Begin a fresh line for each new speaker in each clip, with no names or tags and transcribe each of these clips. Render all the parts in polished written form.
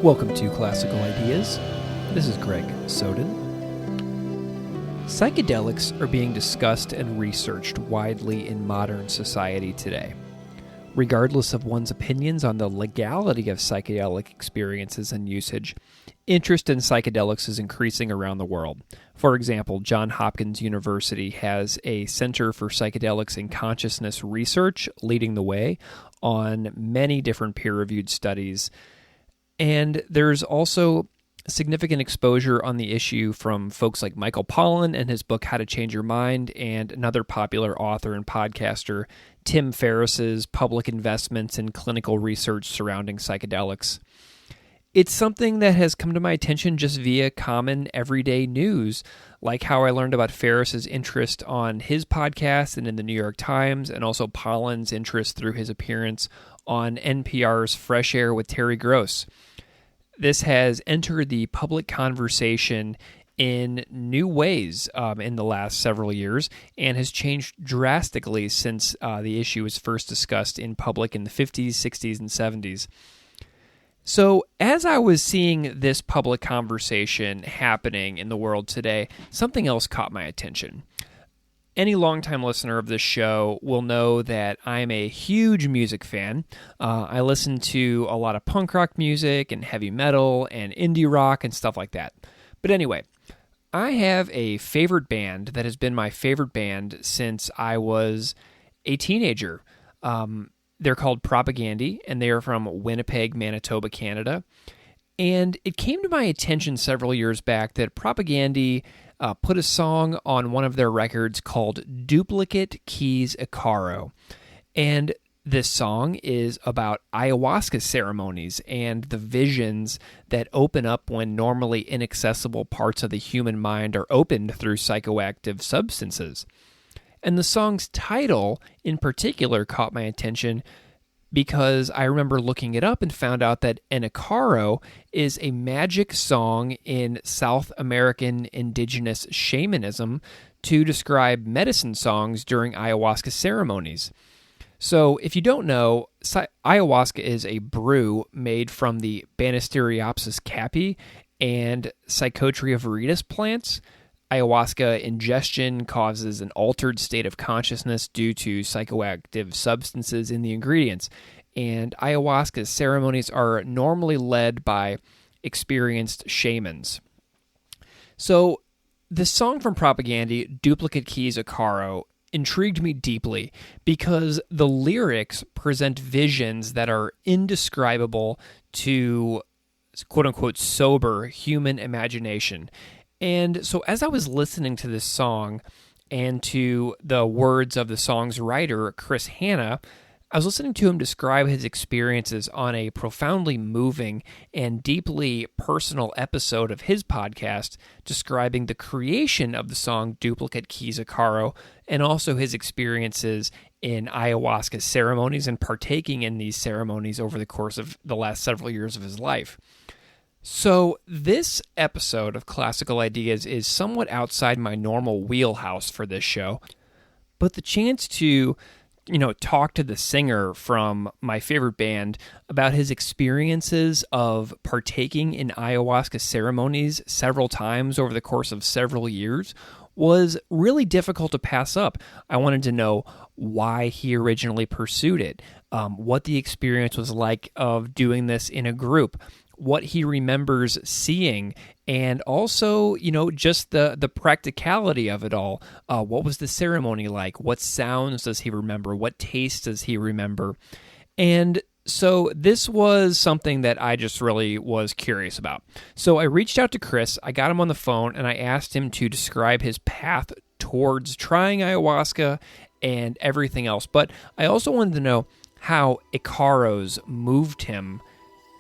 Welcome to Classical Ideas. This is Greg Soden. Psychedelics are being discussed and researched widely in modern society today. Regardless of one's opinions on the legality of psychedelic experiences and usage, interest in psychedelics is increasing around the world. For example, Johns Hopkins University has a Center for Psychedelics and Consciousness Research leading the way on many different peer-reviewed studies. And there's also significant exposure on the issue from folks like Michael Pollan and his book How to Change Your Mind, and another popular author and podcaster, Tim Ferriss's public investments in clinical research surrounding psychedelics. It's something that has come to my attention just via common everyday news, like how I learned about Ferriss's interest on his podcast and in the New York Times, and also Pollan's interest through his appearance on NPR's Fresh Air with Terry Gross. This has entered the public conversation in new ways in the last several years and has changed drastically since the issue was first discussed in public in the 50s, 60s, and 70s. So as I was seeing this public conversation happening in the world today, something else caught my attention. Any longtime listener of this show will know that I'm a huge music fan. I listen to a lot of punk rock music and heavy metal and indie rock and stuff like that. But anyway, I have a favorite band that has been my favorite band since I was a teenager. They're called Propagandhi, and they are from Winnipeg, Manitoba, Canada. And it came to my attention several years back that Propagandhi put a song on one of their records called Duplicate Keys Icaro. And this song is about Ayahuasca ceremonies and the visions that open up when normally inaccessible parts of the human mind are opened through psychoactive substances. And the song's title in particular caught my attention because I remember looking it up and found out that an Icaro is a magic song in South American indigenous shamanism to describe medicine songs during ayahuasca ceremonies. So if you don't know, ayahuasca is a brew made from the Banisteriopsis caapi and Psychotria viridis plants. Ayahuasca ingestion causes an altered state of consciousness due to psychoactive substances in the ingredients, and ayahuasca ceremonies are normally led by experienced shamans. So, the song from Propagandhi, Duplicate Keys Icaro, intrigued me deeply because the lyrics present visions that are indescribable to quote-unquote sober human imagination. And so as I was listening to this song and to the words of the song's writer, Chris Hanna, I was listening to him describe his experiences on a profoundly moving and deeply personal episode of his podcast describing the creation of the song Duplicate Keys Icaro and also his experiences in ayahuasca ceremonies and partaking in these ceremonies over the course of the last several years of his life. So this episode of Classical Ideas is somewhat outside my normal wheelhouse for this show, but the chance to, talk to the singer from my favorite band about his experiences of partaking in ayahuasca ceremonies several times over the course of several years was really difficult to pass up. I wanted to know why he originally pursued it, what the experience was like of doing this in a group, what he remembers seeing, and also, just the practicality of it all. What was the ceremony like? What sounds does he remember? What taste does he remember? And so this was something that I just really was curious about. So I reached out to Chris, I got him on the phone, and I asked him to describe his path towards trying ayahuasca and everything else. But I also wanted to know how Icaros moved him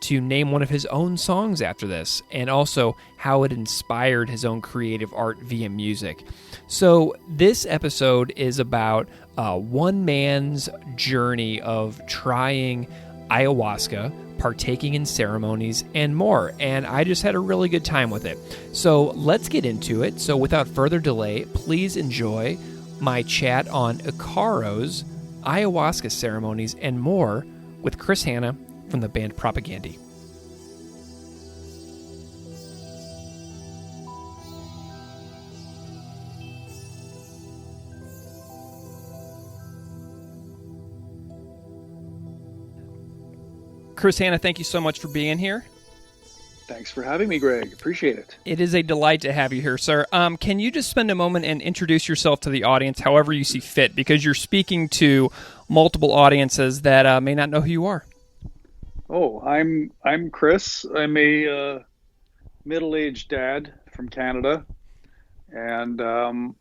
to name one of his own songs after this, and also how it inspired his own creative art via music. So this episode is about one man's journey of trying ayahuasca, partaking in ceremonies, and more, and I just had a really good time with it. So let's get into it. So without further delay, please enjoy my chat on Icaros, ayahuasca ceremonies, and more with Chris Hanna from the band Propagandhi. Chris Hanna, thank you so much for being here.
Thanks for having me, Greg. Appreciate it.
It is a delight to have you here, sir. Can you just spend a moment and introduce yourself to the audience however you see fit, because you're speaking to multiple audiences that may not know who you are.
Oh, I'm Chris. I'm a middle-aged dad from Canada, and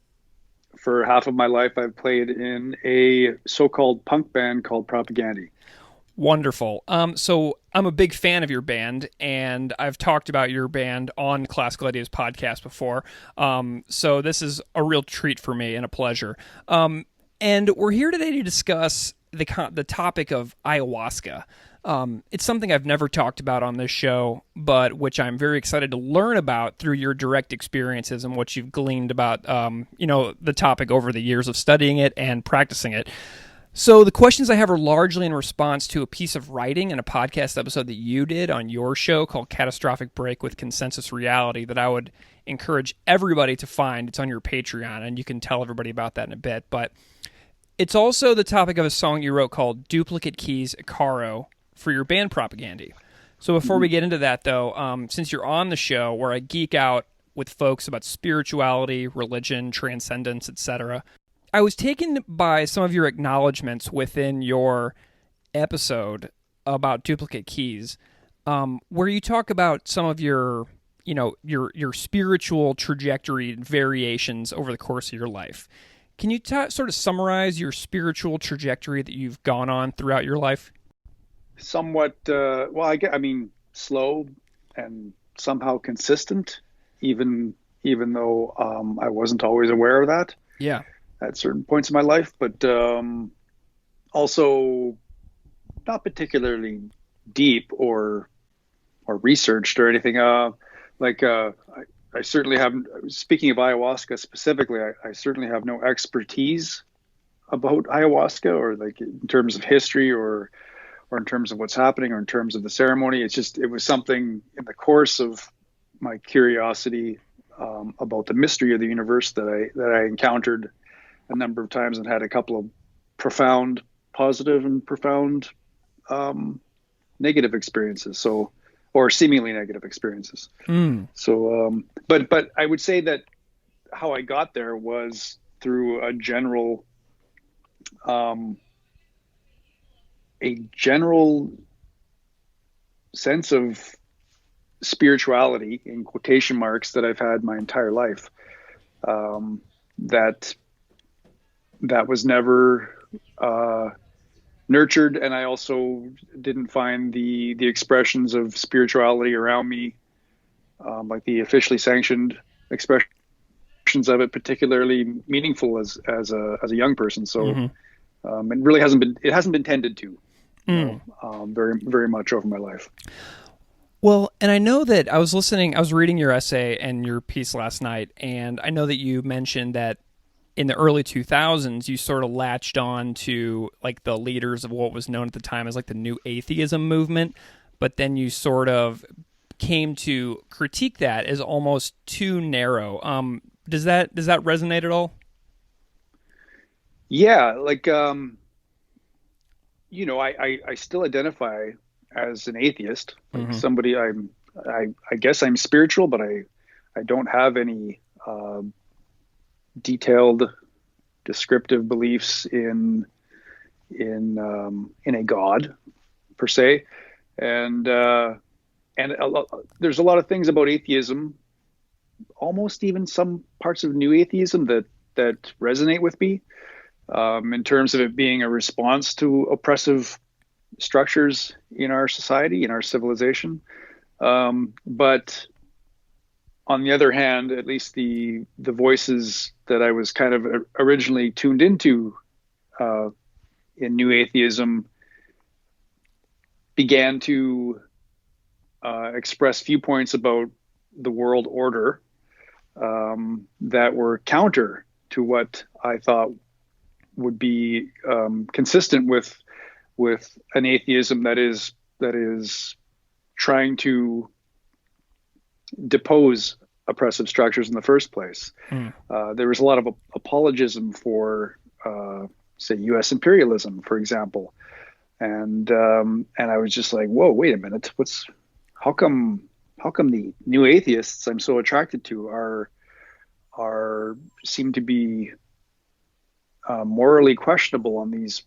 for half of my life I've played in a so-called punk band called Propagandhi.
Wonderful. So I'm a big fan of your band, and I've talked about your band on Classical Ideas podcast before. So this is a real treat for me and a pleasure. And we're here today to discuss the topic of ayahuasca. It's something I've never talked about on this show, but which I'm very excited to learn about through your direct experiences and what you've gleaned about, the topic over the years of studying it and practicing it. So the questions I have are largely in response to a piece of writing in a podcast episode that you did on your show called Catastrophic Break with Consensus Reality that I would encourage everybody to find. It's on your Patreon, and you can tell everybody about that in a bit. But it's also the topic of a song you wrote called Duplicate Keys Icaro for your band Propagandhi. So before we get into that, though, since you're on the show where I geek out with folks about spirituality, religion, transcendence, etc., I was taken by some of your acknowledgments within your episode about duplicate keys, where you talk about some of your spiritual trajectory and variations over the course of your life. Can you sort of summarize your spiritual trajectory that you've gone on throughout your life?
Somewhat, slow and somehow consistent, even though I wasn't always aware of that.
Yeah.
At certain points in my life, but also not particularly deep or researched or anything. I certainly haven't. Speaking of ayahuasca specifically, I certainly have no expertise about ayahuasca, or like in terms of history, or in terms of what's happening, or in terms of the ceremony. It was something in the course of my curiosity about the mystery of the universe that I encountered a number of times and had a couple of profound positive and profound negative experiences, or seemingly negative experiences. So but I would say that how I got there was through a general sense of spirituality, in quotation marks, that I've had my entire life, that was never nurtured, and I also didn't find the expressions of spirituality around me, like the officially sanctioned expressions of it, particularly meaningful as a young person. So it really hasn't been tended to very, very much over my life.
Well, and I know that I was reading your essay and your piece last night, and I know that you mentioned that in the early 2000s, you sort of latched on to like the leaders of what was known at the time as like the New Atheism movement, but then you sort of came to critique that as almost too narrow. Does that resonate at all?
Yeah, I still identify as an atheist, like somebody. I guess I'm spiritual, but I don't have any detailed descriptive beliefs in a God per se, and there's a lot of things about atheism, almost even some parts of new atheism that resonate with me, in terms of it being a response to oppressive structures in our society, in our civilization, but on the other hand, at least the voices that I was kind of originally tuned into in New Atheism began to express viewpoints about the world order that were counter to what I thought would be consistent with an atheism that is trying to depose oppressive structures in the first place. There was a lot of apologism for, say, U.S. imperialism, for example. and I was just like, whoa, wait a minute, how come the new atheists I'm so attracted to seem to be morally questionable on these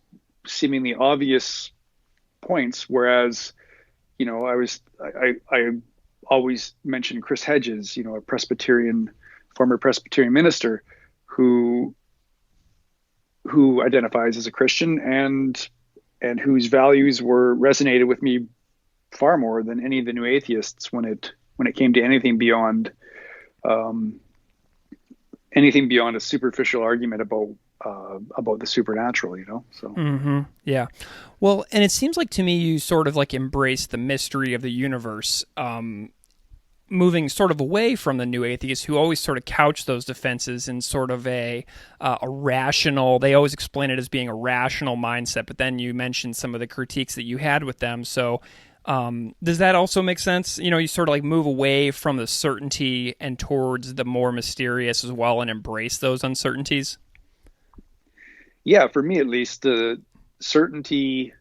seemingly obvious points, whereas I always mention Chris Hedges, a former Presbyterian minister who identifies as a Christian and whose values resonated with me far more than any of the new atheists when it came to anything beyond a superficial argument about the supernatural, So.
Mm-hmm. Yeah. Well, and it seems like to me you sort of like embrace the mystery of the universe, moving sort of away from the new atheists who always sort of couch those defenses in sort of a rational, they always explain it as being a rational mindset, but then you mentioned some of the critiques that you had with them. So does that also make sense? You sort of like move away from the certainty and towards the more mysterious as well and embrace those uncertainties?
Yeah, for me at least, the certainty,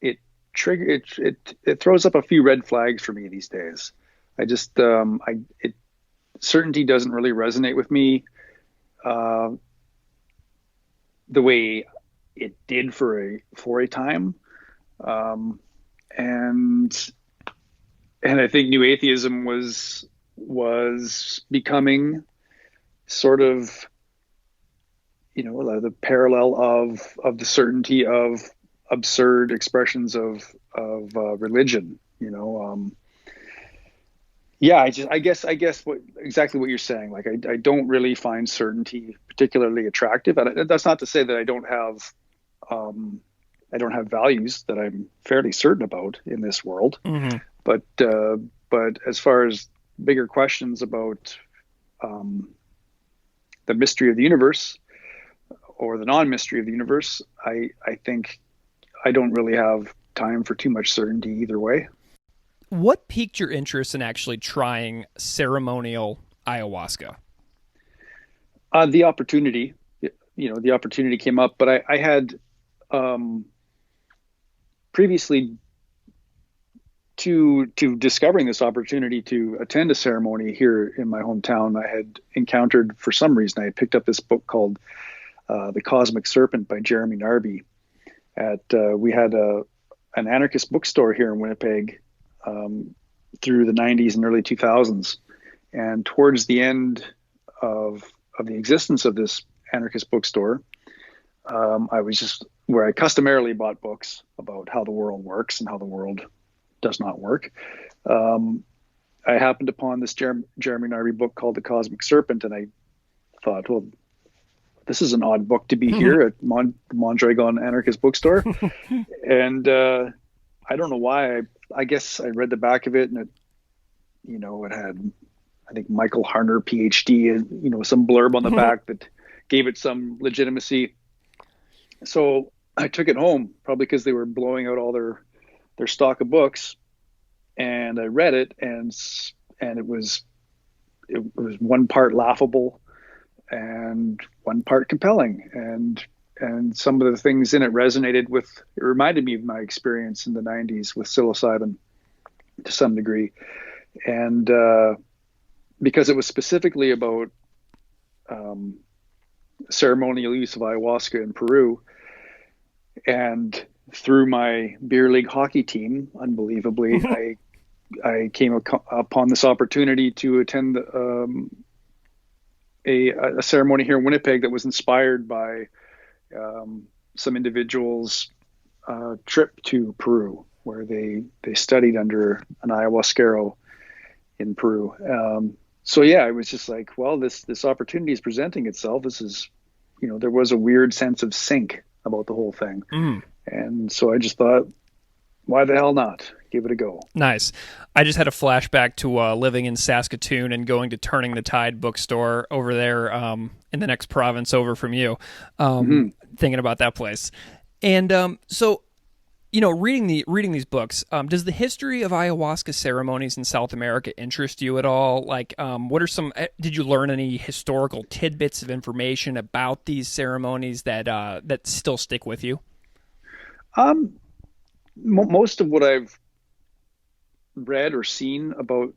it throws up a few red flags for me these days. I just certainty doesn't really resonate with me the way it did for a time, and I think new atheism was becoming sort of the parallel of the certainty of absurd expressions of religion. I guess exactly what you're saying. Like I don't really find certainty particularly attractive, and that's not to say that I don't have values that I'm fairly certain about in this world.
Mm-hmm.
But as far as bigger questions about the mystery of the universe or the non-mystery of the universe, I think I don't really have time for too much certainty either way.
What piqued your interest in actually trying ceremonial ayahuasca?
The opportunity, the opportunity came up, but I had previously to discovering this opportunity to attend a ceremony here in my hometown. I had encountered, for some reason, I had picked up this book called The Cosmic Serpent by Jeremy Narby. We had an anarchist bookstore here in Winnipeg through the 90s and early 2000s. And towards the end of the existence of this anarchist bookstore, I was just where I customarily bought books about how the world works and how the world does not work. I happened upon this Jeremy Narby book called The Cosmic Serpent, and I thought, well, this is an odd book to be here at Mondragon Anarchist Bookstore. And I don't know why. I guess I read the back of it, and it had, I think, Michael Harner, PhD, some blurb on the back that gave it some legitimacy. So I took it home, probably because they were blowing out all their stock of books, and I read it, and it was one part laughable and one part compelling, and some of the things in it resonated with. It reminded me of my experience in the 90s with psilocybin to some degree, and because it was specifically about ceremonial use of ayahuasca in Peru, and through my beer league hockey team, unbelievably, I came upon this opportunity to attend a ceremony here in Winnipeg that was inspired by some individuals' trip to Peru, where they studied under an ayahuasquero in Peru. So yeah, I was just like, well, this opportunity is presenting itself. This is, there was a weird sense of sync about the whole thing. And so I just thought, why the hell not? Give it a go.
Nice. I just had a flashback to living in Saskatoon and going to Turning the Tide bookstore over there in the next province over from you, thinking about that place. And so reading these books, does the history of ayahuasca ceremonies in South America interest you at all? Like, what are some? Did you learn any historical tidbits of information about these ceremonies that still stick with you?
Most of what I've read or seen about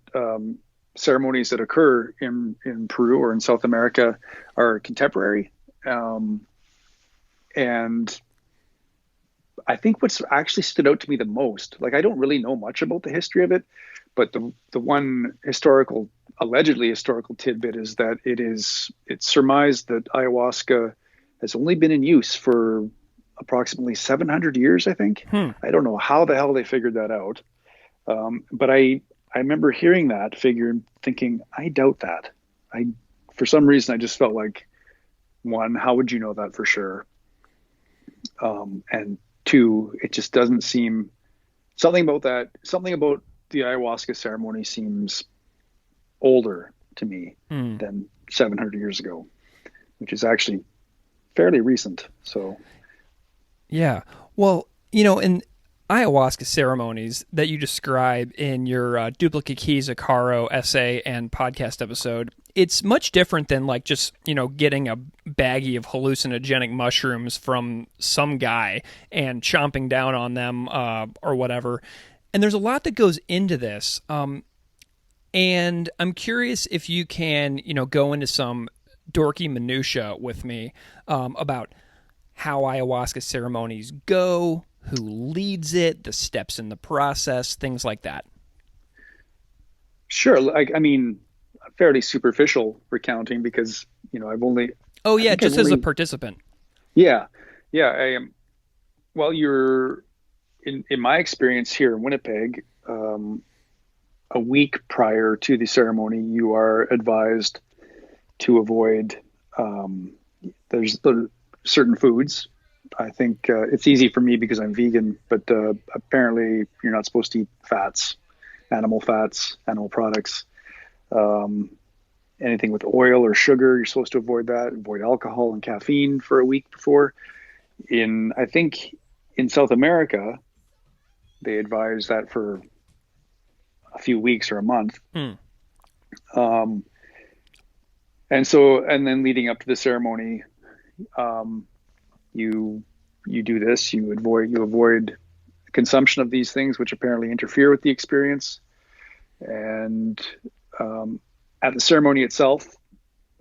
ceremonies that occur in Peru or in South America are contemporary, and I think what's actually stood out to me the most, like I don't really know much about the history of it, but the one allegedly historical tidbit is that it's surmised that ayahuasca has only been in use for approximately 700 years, I think. I don't know how the hell they figured that out. But I remember hearing that figure and thinking, I doubt that. For some reason, I just felt like, one, how would you know that for sure? And two, it just doesn't seem something about the ayahuasca ceremony seems older to me than 700 years ago, which is actually fairly recent. So,
yeah. Well, in ayahuasca ceremonies that you describe in your Duplicate Keys Icaro essay and podcast episode, it's much different than like just, getting a baggie of hallucinogenic mushrooms from some guy and chomping down on them or whatever. And there's a lot that goes into this. And I'm curious if you can, go into some dorky minutia with me about how ayahuasca ceremonies go, who leads it, the steps in the process, things like that.
Sure. Fairly superficial recounting because, I've only...
Oh, yeah, just as a participant.
Yeah. Yeah. I am. Well, you're... In my experience here in Winnipeg, a week prior to the ceremony, you are advised to avoid... there's certain foods. I think it's easy for me because I'm vegan, but apparently you're not supposed to eat animal products. Anything with oil or sugar, you're supposed to avoid that. Avoid alcohol and caffeine for a week before. I think in South America, they advise that for a few weeks or a month. And then leading up to the ceremony, you do this. You avoid consumption of these things, which apparently interfere with the experience. And at the ceremony itself,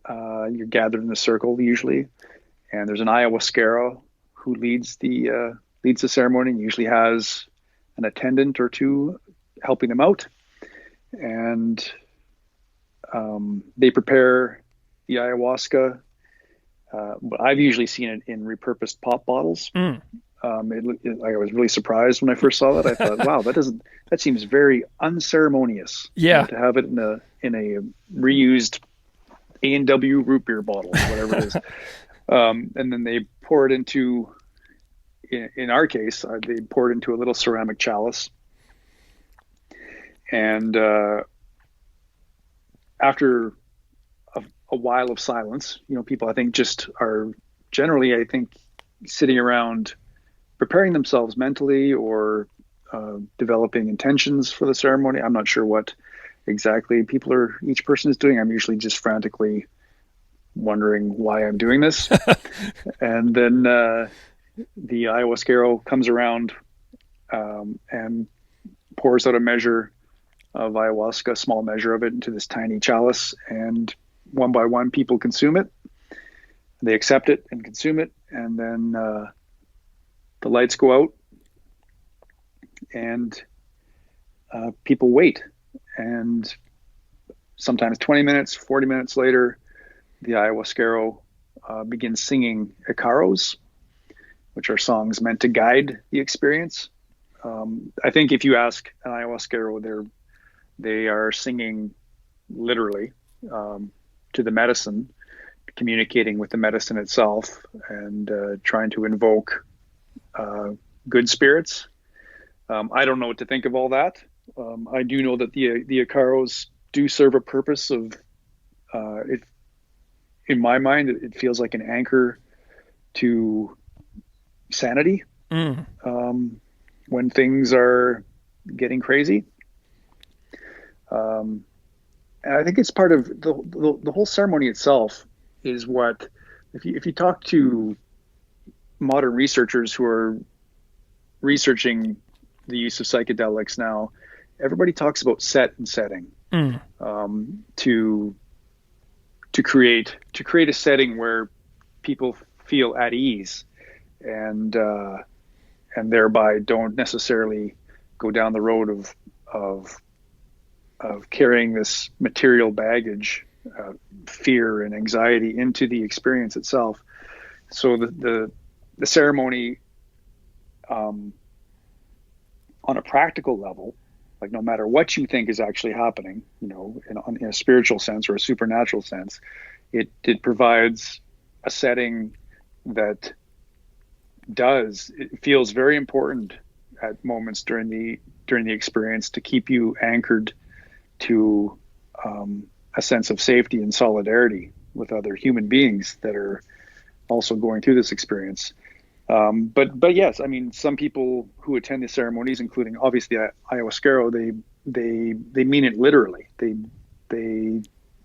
you're gathered in a circle usually, and there's an ayahuasquero who leads the ceremony, and usually has an attendant or two helping them out, and they prepare the ayahuasca. But I've usually seen it in repurposed pop bottles. I was really surprised when I first saw that. I thought, wow, that seems very unceremonious.
Yeah.
To have it in a reused A&W root beer bottle, whatever it is. And then they pour it into, in our case, they pour it into a little ceramic chalice. And after a while of silence, people I think just are generally, sitting around preparing themselves mentally or developing intentions for the ceremony. I'm not sure what exactly each person is doing. I'm usually just frantically wondering why I'm doing this. And then the ayahuasquero comes around and pours out a measure of ayahuasca, a small measure of it, into this tiny chalice, and one by one people consume it. They accept it and consume it, and then the lights go out and people wait. And sometimes 20 minutes, 40 minutes later, the ayahuasquero begins singing Icaros, which are songs meant to guide the experience. I think if you ask an ayahuasquero, they are singing literally to the medicine, communicating with the medicine itself, and trying to invoke good spirits. I don't know what to think of all that. I do know that the Icaros do serve a purpose of it. In my mind, it feels like an anchor to sanity, when things are getting crazy. And I think it's part of the whole ceremony itself is what, if you talk to modern researchers who are researching the use of psychedelics now, everybody talks about set and setting, to create a setting where people feel at ease, and thereby don't necessarily go down the road of carrying this material baggage, fear and anxiety into the experience itself. So the ceremony, on a practical level, like no matter what you think is actually happening, in a spiritual sense or a supernatural sense, it provides a setting that it feels very important at moments during the experience to keep you anchored to a sense of safety and solidarity with other human beings that are also going through this experience. But yes, I mean, some people who attend the ceremonies, including obviously Ayahuasca, they mean it literally.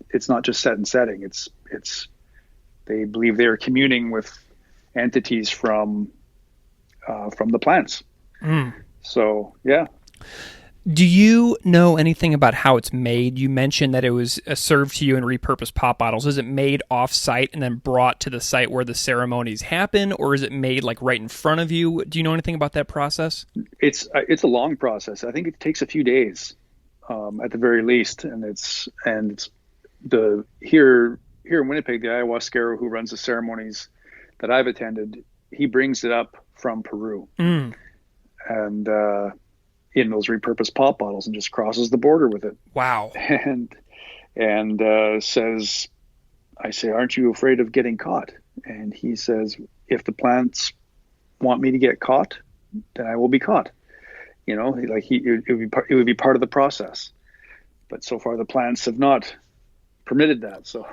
It's not just set and setting. It's they believe they are communing with entities from the plants. So yeah.
Do you know anything about how it's made? You mentioned that it was served to you in repurposed pop bottles. Is it made off-site and then brought to the site where the ceremonies happen, or is it made like right in front of you? Do you know anything about that process?
It's a long process. I think it takes a few days, at the very least, and it's here in Winnipeg, the ayahuasquero who runs the ceremonies that I've attended, he brings it up from Peru, and in those repurposed pop bottles, and just crosses the border with it.
Wow.
And says, I say, aren't you afraid of getting caught? And he says, if the plants want me to get caught, then I will be caught. It would be part of the process. But so far the plants have not permitted that. So,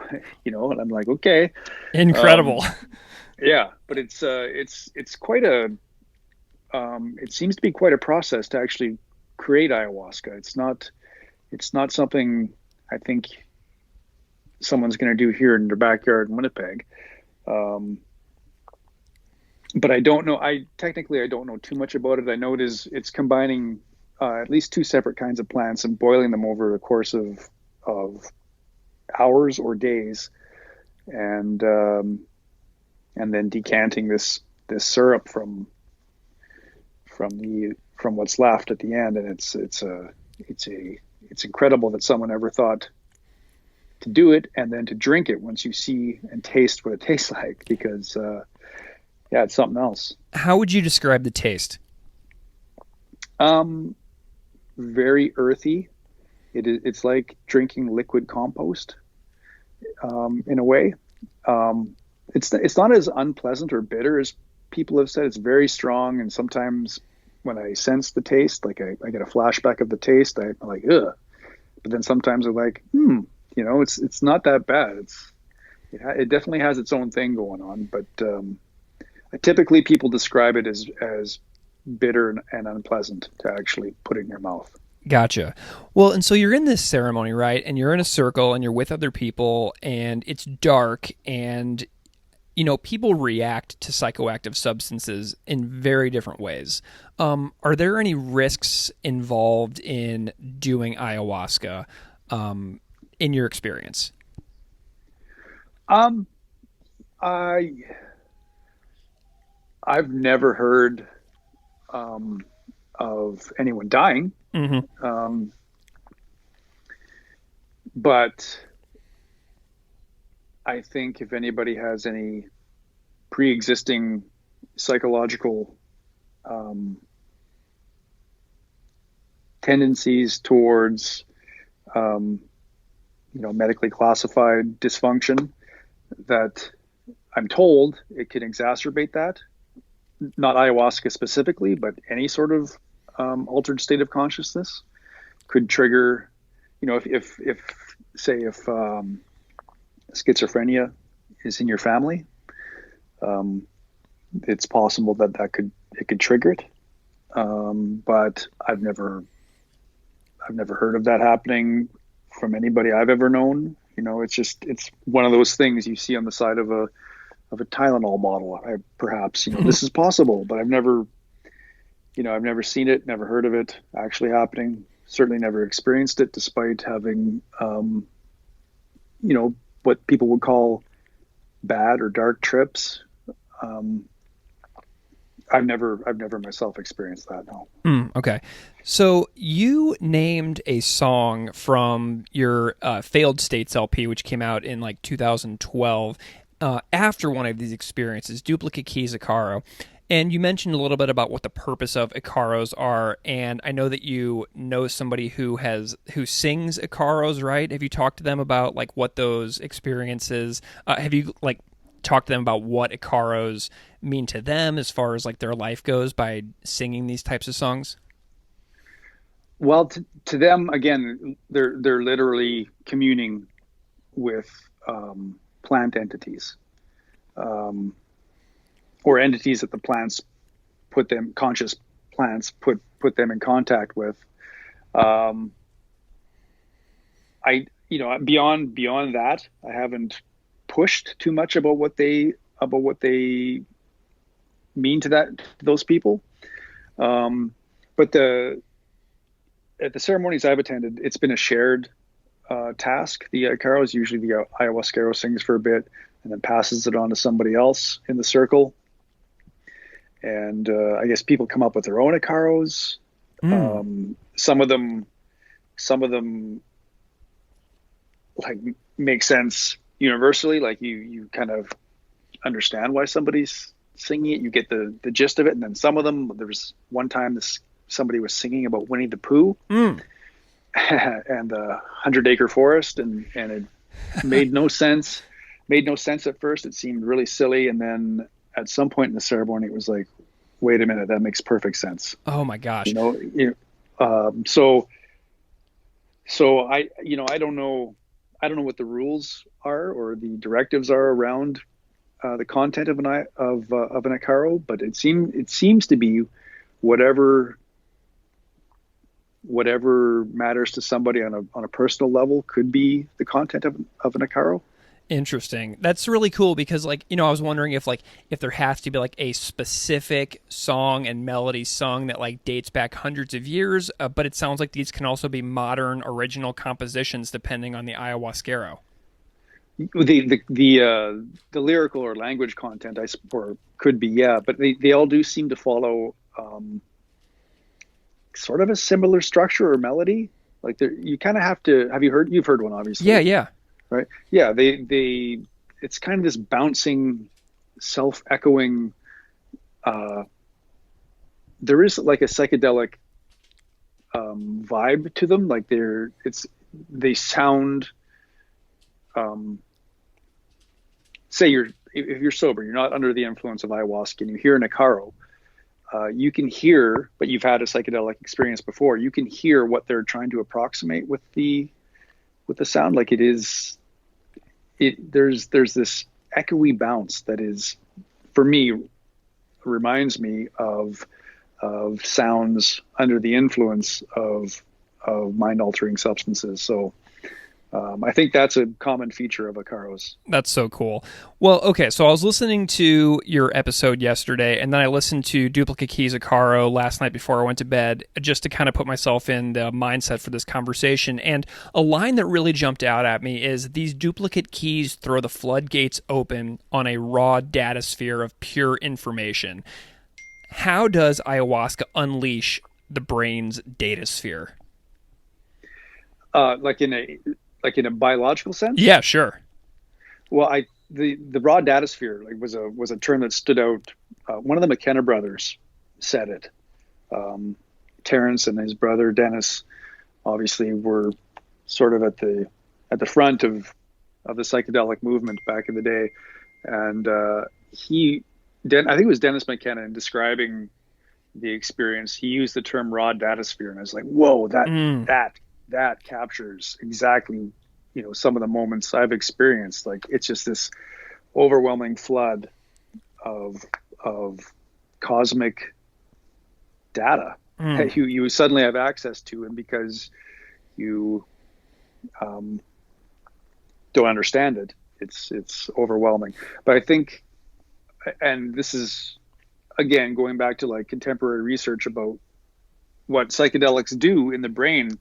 and I'm like, okay.
Incredible.
Yeah, but it's quite it seems to be quite a process to actually create ayahuasca. It's not something I think someone's going to do here in their backyard in Winnipeg. But I don't know. I don't know too much about it. I know it's combining at least two separate kinds of plants and boiling them over the course of hours or days, and then decanting this syrup from what's left at the end. And it's incredible that someone ever thought to do it and then to drink it once you see and taste what it tastes like, because it's something else.
How would you describe the taste?
Very earthy. It's like drinking liquid compost, in a way. It's not as unpleasant or bitter as people have said. It's very strong, and sometimes when I sense the taste, like I get a flashback of the taste, I'm like, ugh. But then sometimes I'm like, it's not that bad. It definitely has its own thing going on, but typically people describe it as bitter and unpleasant to actually put in your mouth.
Gotcha. Well, and so you're in this ceremony, right? And you're in a circle and you're with other people and it's dark, and people react to psychoactive substances in very different ways. Are there any risks involved in doing ayahuasca, in your experience?
I've never heard of anyone dying. Mm-hmm. But I think if anybody has any pre-existing psychological tendencies towards medically classified dysfunction, that I'm told it can exacerbate that. Not ayahuasca specifically, but any sort of altered state of consciousness could trigger, if schizophrenia is in your family, it's possible that it could trigger it. But I've never heard of that happening from anybody I've ever known. It's one of those things you see on the side of a Tylenol bottle. Perhaps this is possible, but I've never seen it, never heard of it actually happening. Certainly never experienced it, despite having what people would call bad or dark trips. I've never myself experienced that. No.
Okay. So you named a song from your Failed States LP, which came out in like 2012, after one of these experiences, Duplicate Keys Icaro. And you mentioned a little bit about what the purpose of Icaros are, and I know that you know somebody who sings Icaros, right? Have you talked to them about like what those experiences? Have you like talked to them about what Icaros mean to them as far as like their life goes by singing these types of songs?
Well, to them, again, they're literally communing with plant entities. Or entities that the plants conscious plants put them in contact with. Beyond that, I haven't pushed too much about what they mean to those people. But at the ceremonies I've attended, it's been a shared task. The Icaros, usually the Ayahuasca sings for a bit and then passes it on to somebody else in the circle. And I guess people come up with their own Icaros. Some of them like make sense universally. Like you kind of understand why somebody's singing it. You get the gist of it. And then some of them, there was one time somebody was singing about Winnie the Pooh and the 100-acre forest, and it made no sense. Made no sense at first. It seemed really silly, and then at some point in the ceremony, it was like, wait a minute, that makes perfect sense.
Oh my gosh.
So I don't know what the rules are or the directives are around the content of an Icaro, but it seems to be whatever matters to somebody on a personal level could be the content of an Icaro.
Interesting. That's really cool because, like, I was wondering if there has to be like a specific song and melody sung that like dates back hundreds of years, but it sounds like these can also be modern original compositions depending on the ayahuasquero.
The lyrical or language content, I suppose, could be, yeah, but they all do seem to follow sort of a similar structure or melody. Like you kind of have to. You've heard one, obviously.
Yeah.
Right. Yeah. It's kind of this bouncing, self-echoing. There is like a psychedelic vibe to them. Like they sound. Say if you're sober, you're not under the influence of ayahuasca, and you hear an Icaro, you can hear, but you've had a psychedelic experience before. You can hear what they're trying to approximate with the sound. Like there's this echoey bounce that is, for me, reminds me of sounds under the influence of mind altering substances. So I think that's a common feature of Icaros.
That's so cool. Well, okay, so I was listening to your episode yesterday, and then I listened to Duplicate Keys Icaro last night before I went to bed, just to kind of put myself in the mindset for this conversation. And a line that really jumped out at me is, these duplicate keys throw the floodgates open on a raw data sphere of pure information. How does ayahuasca unleash the brain's data sphere?
Like in a biological sense?
Yeah, sure.
Well, the raw data sphere was a term that stood out. One of the McKenna brothers said it. Terrence and his brother Dennis obviously were sort of at the front of the psychedelic movement back in the day, and I think it was Dennis McKenna, in describing the experience, he used the term raw data sphere, and I was like, whoa, that captures exactly, some of the moments I've experienced. Like, it's just this overwhelming flood of cosmic data that you suddenly have access to, and because you don't understand it, it's overwhelming. But I think, and this is again going back to like contemporary research about what psychedelics do in the brain.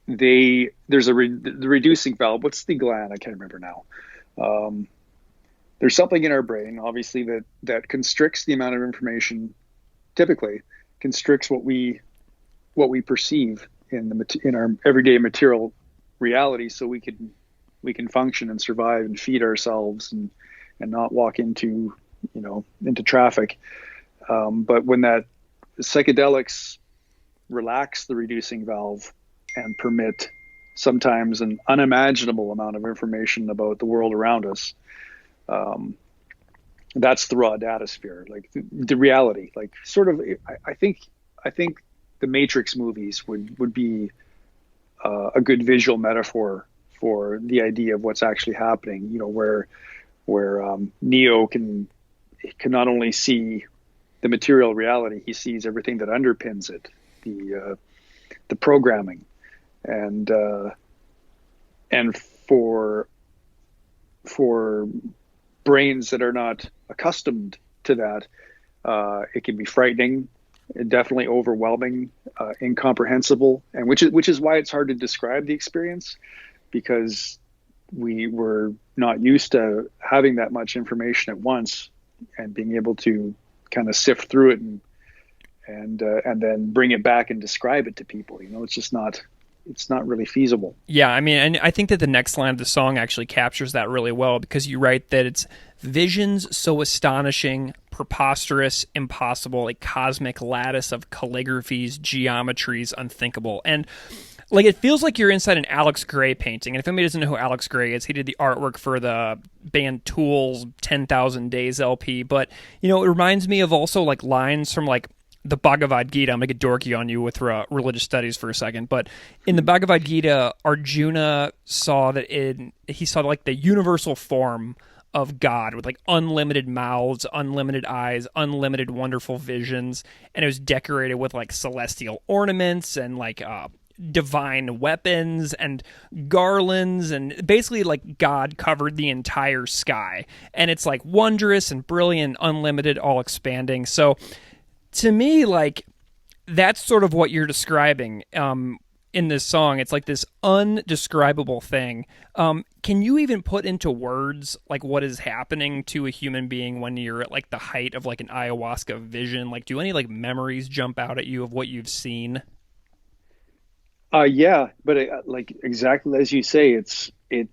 There's the reducing valve. What's the gland? I can't remember now. There's something in our brain, obviously, that constricts the amount of information. Typically, constricts what we perceive in our everyday material reality, so we can function and survive and feed ourselves and not walk into traffic. But when that psychedelics relax the reducing valve and permit sometimes an unimaginable amount of information about the world around us, that's the raw data sphere, like the reality. Like sort of, I think the Matrix movies would be a good visual metaphor for the idea of what's actually happening. Where Neo can not only see the material reality, he sees everything that underpins it, the programming, and for brains that are not accustomed to that, it can be frightening, definitely overwhelming, incomprehensible, and which is why it's hard to describe the experience, because we were not used to having that much information at once and being able to kind of sift through it and then bring it back and describe it to people. It's not really feasible.
Yeah, I mean, and I think that the next line of the song actually captures that really well, because you write that it's visions so astonishing, preposterous, impossible, a cosmic lattice of calligraphies, geometries, unthinkable. And like, it feels like you're inside an Alex Grey painting. And if anybody doesn't know who Alex Grey is, he did the artwork for the band Tool's 10,000 Days LP. But, it reminds me of also like lines from like the Bhagavad Gita. I'm going to get dorky on you with religious studies for a second. But in the Bhagavad Gita, Arjuna saw he saw like the universal form of God with like unlimited mouths, unlimited eyes, unlimited wonderful visions. And it was decorated with like celestial ornaments and like divine weapons and garlands, and basically like God covered the entire sky, and it's like wondrous and brilliant, unlimited, all expanding. So to me, like, that's sort of what you're describing in this song. It's like this undescribable thing. Can you even put into words like what is happening to a human being when you're at like the height of like an ayahuasca vision? Like, do any like memories jump out at you of what you've seen?
Yeah, but like exactly as you say, it's a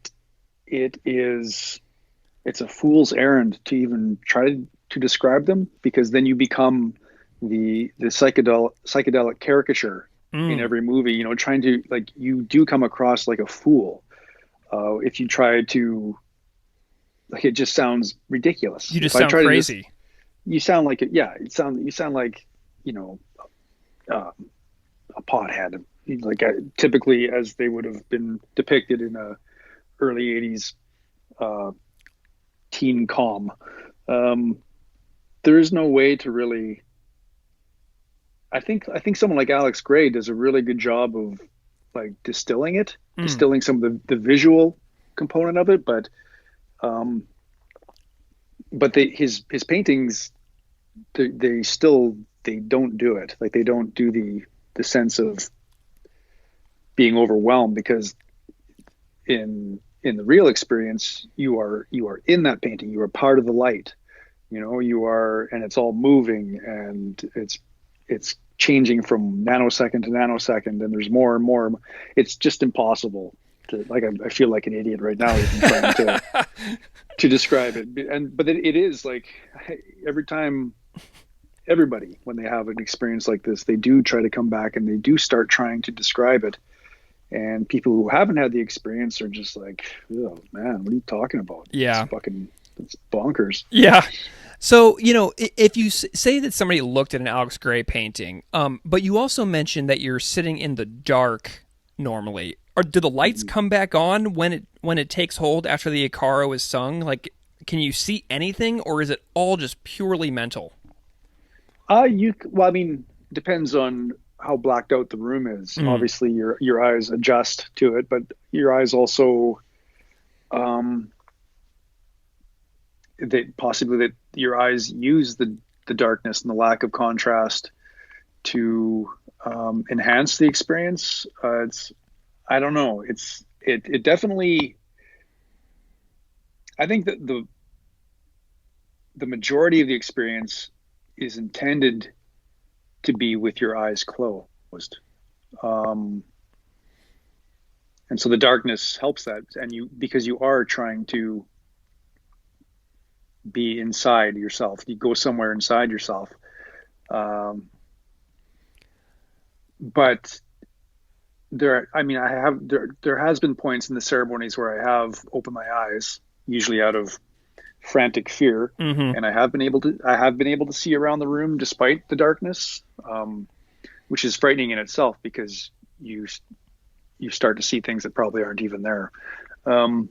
fool's errand to even try to describe them, because then you become the psychedelic caricature in every movie. Trying to, like, you do come across like a fool if you try to, like, it just sounds ridiculous.
You just sound crazy.
You sound like it. Yeah, you sound like a pothead. Like typically as they would have been depicted in a early 80s teen com. There is no way to really, I think someone like Alex Grey does a really good job of like distilling some of the visual component of it, but his paintings, they don't do it. Like, they don't do the sense of being overwhelmed, because in the real experience, you are in that painting. You are part of the light, you are, and it's all moving, and it's changing from nanosecond to nanosecond, and there's more and more. It's just impossible to, like, I feel like an idiot right now even trying to describe it. But it is like, every time, everybody, when they have an experience like this, they do try to come back and they do start trying to describe it. And people who haven't had the experience are just like, oh man, what are you talking about?
Yeah.
It's bonkers.
Yeah. So, if you say that somebody looked at an Alex Grey painting, but you also mentioned that you're sitting in the dark normally, or do the lights come back on when it takes hold after the Icaro is sung? Like, can you see anything, or is it all just purely mental?
Well, I mean, depends on how blacked out the room is.
Mm.
Obviously, your eyes adjust to it, but your eyes also, um, possibly that your eyes use the darkness and the lack of contrast to enhance the experience. I don't know. It definitely. I think that the majority of the experience is intended to be with your eyes closed. Um, and so the darkness helps that. And because you are trying to be inside yourself, you go somewhere inside yourself. Um, but there has been points in the ceremonies where I have opened my eyes, usually out of frantic fear,
Hmm.
and I have been able to see around the room despite the darkness, which is frightening in itself because you start to see things that probably aren't even there. Um,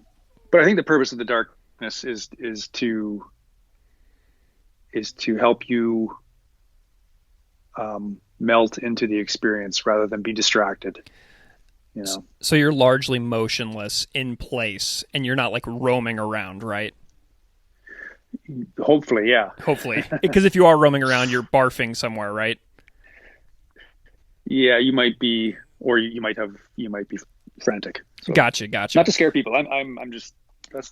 but I think the purpose of the darkness is to help you melt into the experience rather than be distracted. You know.
So you're largely motionless in place and you're not like roaming around, right?
Hopefully, yeah.
Hopefully. Because if you are roaming around, you're barfing somewhere, right?
Yeah, you might be, or you might be frantic. So
Gotcha,
not
gotcha.
to scare people. I'm just that's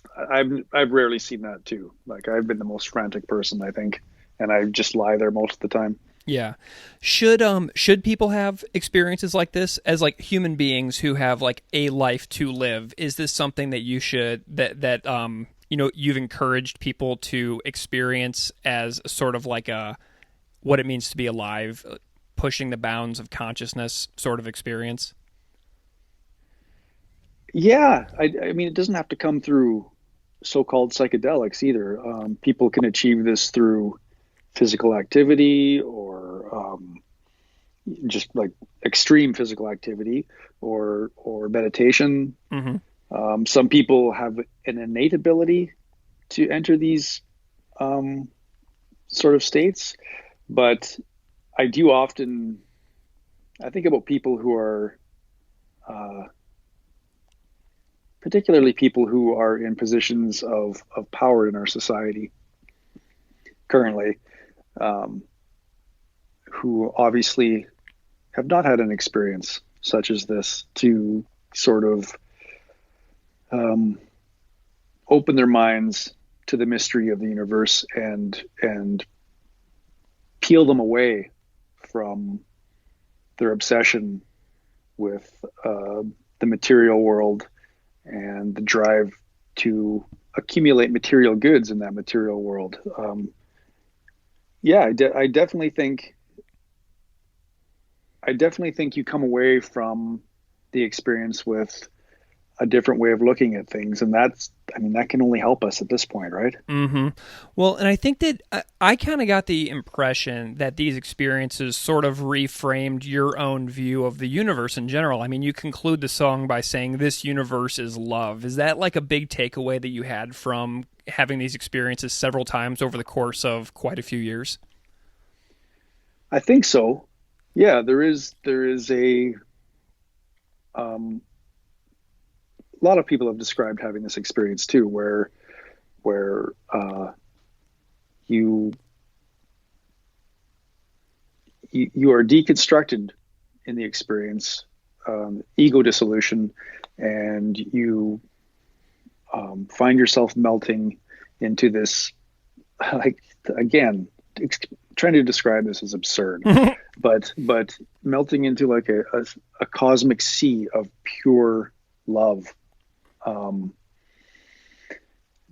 I've rarely seen that too. Like I've been the most frantic person, I think, and I just lie there most of the time.
Yeah. Should people have experiences like this as like human beings who have like a life to live? Is this something that you should that you've encouraged people to experience as sort of like a what it means to be alive, pushing the bounds of consciousness sort of experience?
Yeah, I mean, it doesn't have to come through so-called psychedelics either. People can achieve this through physical activity or just like extreme physical activity or meditation.
Mm-hmm.
Some people have an innate ability to enter these um, sort of states, but I do often I think about people who are uh, particularly people who are in positions of power in our society currently, um, who obviously have not had an experience such as this to sort of um, open their minds to the mystery of the universe and peel them away from their obsession with the material world and the drive to accumulate material goods in that material world. Yeah, I definitely think you come away from the experience with a different way of looking at things, and I mean, that can only help us at this point, right?
Mm-hmm. Well, and I think that I kind of got the impression that these experiences sort of reframed your own view of the universe in general. I mean, you conclude the song by saying, "This universe is love." Is that like a big takeaway that you had from having these experiences several times over the course of quite a few years?
I think so. Yeah, there is um, a lot of people have described having this experience too, where you you are deconstructed in the experience, ego dissolution, and you find yourself melting into this. Like again, trying to describe this is absurd, but melting into like a cosmic sea of pure love. Um,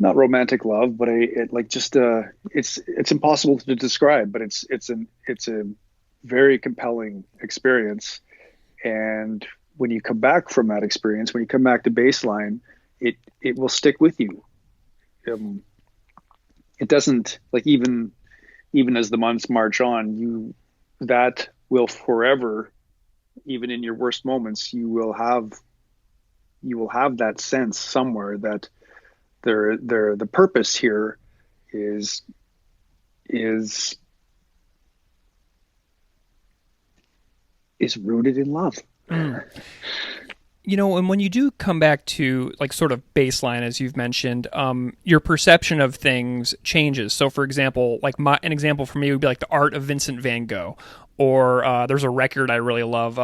Not romantic love, but like just it's impossible to describe, but it's a very compelling experience. And when you come back from that experience, when you come back to baseline, it will stick with you. Um, it doesn't like even as the months march on, that will forever, even in your worst moments, you will have that sense somewhere that the purpose here is is is rooted in love.
You know, and when you do come back to like sort of baseline, as you've mentioned, your perception of things changes. So, for example, like an example for me would be like the art of Vincent van Gogh, or there's a record I really love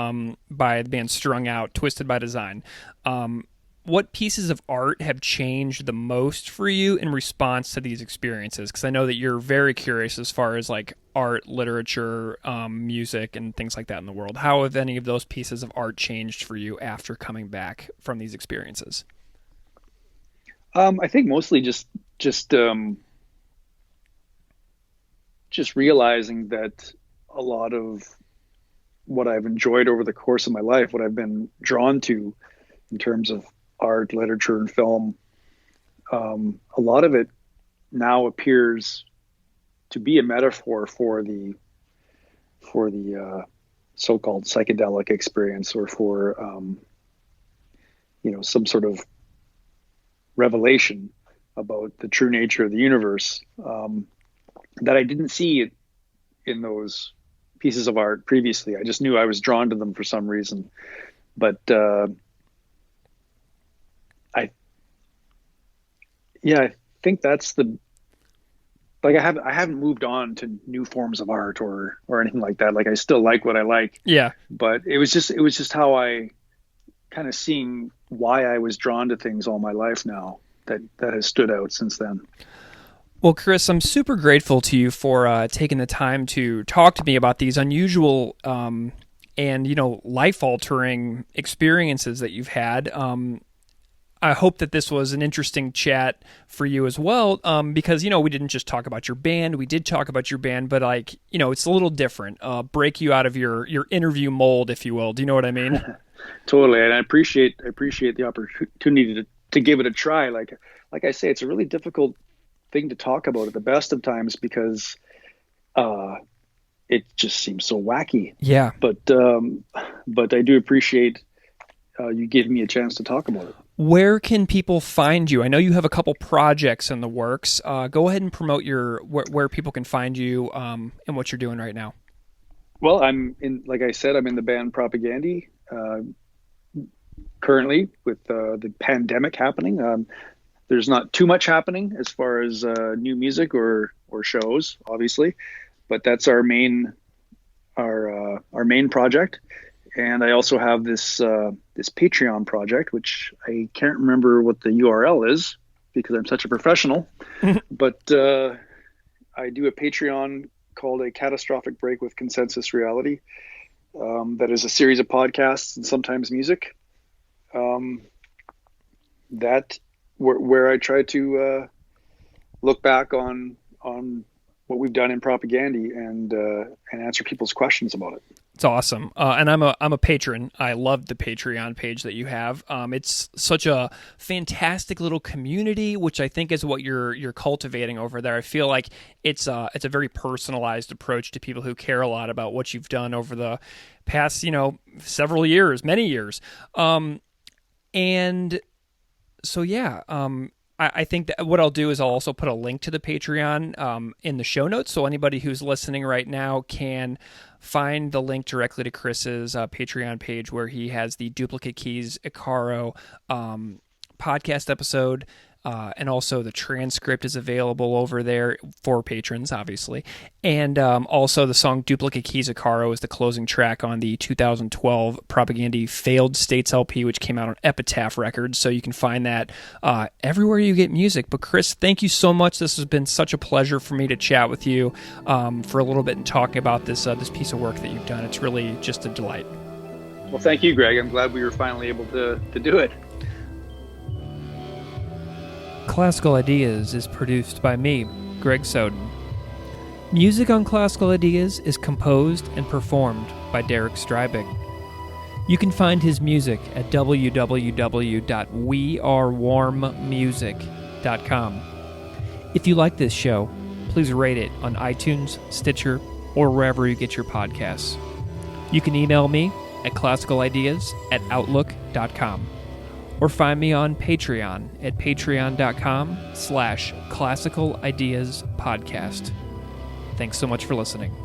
by the band Strung Out, Twisted by Design. What pieces of art have changed the most for you in response to these experiences? Because I know that you're very curious as far as like art, literature, music, and things like that in the world. How have any of those pieces of art changed for you after coming back from these experiences?
I think mostly just realizing that a lot of what I've enjoyed over the course of my life, what I've been drawn to in terms of art, literature, and film, a lot of it now appears to be a metaphor for the so-called psychedelic experience, or for some sort of revelation about the true nature of the universe, that I didn't see in those pieces of art previously. I just knew I was drawn to them for some reason, but I think that's I haven't moved on to new forms of art or anything like that. Like, I still like what I like.
Yeah.
But it was just how I kind of seeing why I was drawn to things all my life now that has stood out since then.
Well, Chris, I'm super grateful to you for taking the time to talk to me about these unusual and, life-altering experiences that you've had. I hope that this was an interesting chat for you as well, because, we didn't just talk about your band. We did talk about your band, but, it's a little different. Break you out of your interview mold, if you will. Do you know what I mean?
Totally, and I appreciate the opportunity to give it a try. Like I say, it's a really difficult thing to talk about at the best of times because it just seems so wacky.
Yeah.
But I do appreciate you giving me a chance to talk about it.
Where can people find you? I know you have a couple projects in the works. Go ahead and promote where people can find you and what you're doing right now.
Well, like I said, I'm in the band Propagandhi currently with the pandemic happening. There's not too much happening as far as new music or shows, obviously, but that's our main project. And I also have this Patreon project, which I can't remember what the URL is because I'm such a professional. But I do a Patreon called A Catastrophic Break with Consensus Reality. That is a series of podcasts and sometimes music. That where I try to look back on what we've done in Propagandhi and answer people's questions about it.
It's awesome. And I'm a patron. I love the Patreon page that you have. It's such a fantastic little community, which I think is what you're cultivating over there. I feel like it's a very personalized approach to people who care a lot about what you've done over the past, several years, many years. And so, yeah, I think that what I'll do is I'll also put a link to the Patreon in the show notes, so anybody who's listening right now can find the link directly to Chris's Patreon page, where he has the Duplicate Keys Icaro podcast episode, and also the transcript is available over there for patrons, obviously. And also the song Duplicate Keys Icaro is the closing track on the 2012 Propagandhi Failed States LP, which came out on Epitaph Records. So you can find that everywhere you get music. But Chris, thank you so much. This has been such a pleasure for me to chat with you for a little bit and talking about this piece of work that you've done. It's really just a delight.
Well, thank you, Greg. I'm glad we were finally able to do it.
Classical Ideas is produced by me, Greg Soden. Music on Classical Ideas is composed and performed by Derek Strybig. You can find his music at www.wearewarmmusic.com. If you like this show, please rate it on iTunes, Stitcher, or wherever you get your podcasts. You can email me at classicalideas@outlook.com. Or find me on Patreon at patreon.com/classicalideaspodcast. Thanks so much for listening.